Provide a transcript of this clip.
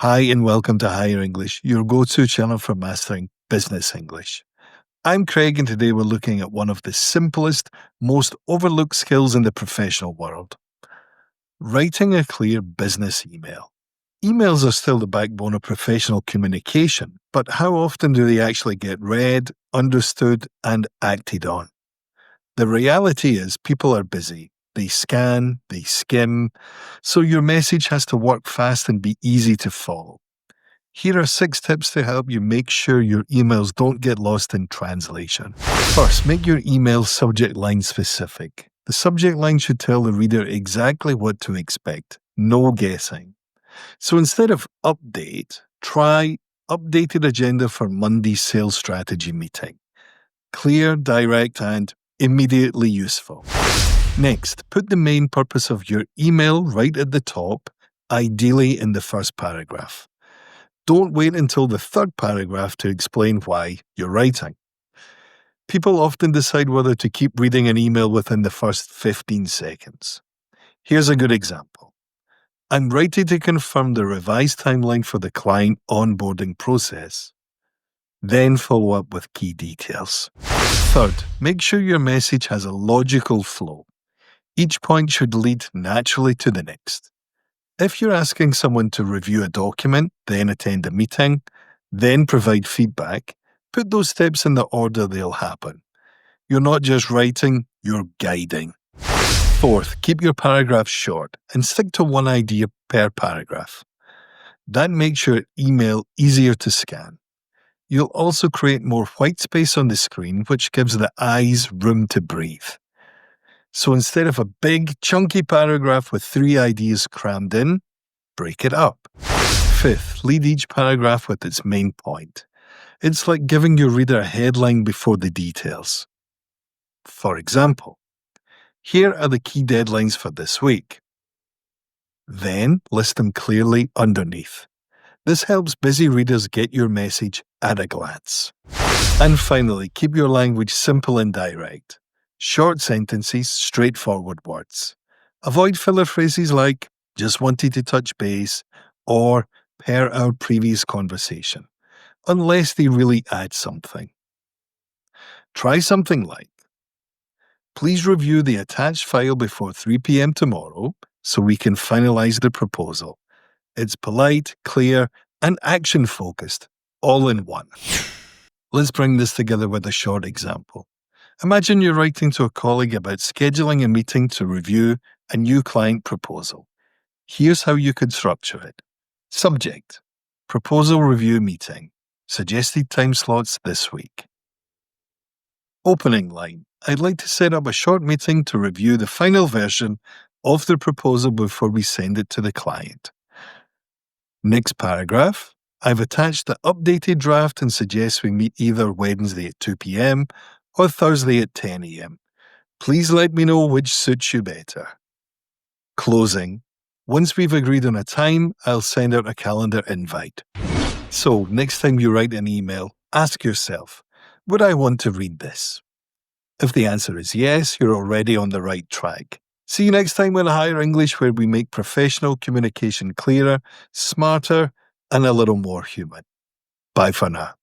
Hi, and welcome to Higher English, your go-to channel for mastering business English. I'm Craig, and today we're looking at one of the simplest, most overlooked skills in the professional world: writing a clear business email. Emails are still the backbone of professional communication, but how often do they actually get read, understood, and acted on? The reality is people are busy. They scan, they skim, so your message has to work fast and be easy to follow. Here are 6 tips to help you make sure your emails don't get lost in translation. First, make your email subject line specific. The subject line should tell the reader exactly what to expect, no guessing. So instead of update, try updated agenda for Monday's sales strategy meeting. Clear, direct, and immediately useful. Next, put the main purpose of your email right at the top, ideally in the first paragraph. Don't wait until the third paragraph to explain why you're writing. People often decide whether to keep reading an email within the first 15 seconds. Here's a good example. I'm writing to confirm the revised timeline for the client onboarding process. Then follow up with key details. Third, make sure your message has a logical flow. Each point should lead naturally to the next. If you're asking someone to review a document, then attend a meeting, then provide feedback, put those steps in the order they'll happen. You're not just writing, you're guiding. Fourth, keep your paragraphs short and stick to one idea per paragraph. That makes your email easier to scan. You'll also create more white space on the screen, which gives the eyes room to breathe. So instead of a big, chunky paragraph with 3 ideas crammed in, break it up. Fifth, lead each paragraph with its main point. It's like giving your reader a headline before the details. For example, here are the key deadlines for this week. Then list them clearly underneath. This helps busy readers get your message at a glance. And finally, keep your language simple and direct. Short sentences, straightforward words. Avoid filler phrases like "just wanted to touch base" or "per our previous conversation," unless they really add something. Try something like, "Please review the attached file before 3 p.m. tomorrow so we can finalize the proposal." It's polite, clear, and action-focused, all in one. Let's bring this together with a short example. Imagine you're writing to a colleague about scheduling a meeting to review a new client proposal. Here's how you could structure it. Subject: proposal review meeting. Suggested time slots this week. Opening line: I'd like to set up a short meeting to review the final version of the proposal before we send it to the client. Next paragraph: I've attached the updated draft and suggest we meet either Wednesday at 2 p.m. or Thursday at 10 a.m. Please let me know which suits you better. Closing: once we've agreed on a time, I'll send out a calendar invite. So, next time you write an email, ask yourself, would I want to read this? If the answer is yes, you're already on the right track. See you next time on Higher English, where we make professional communication clearer, smarter, and a little more human. Bye for now.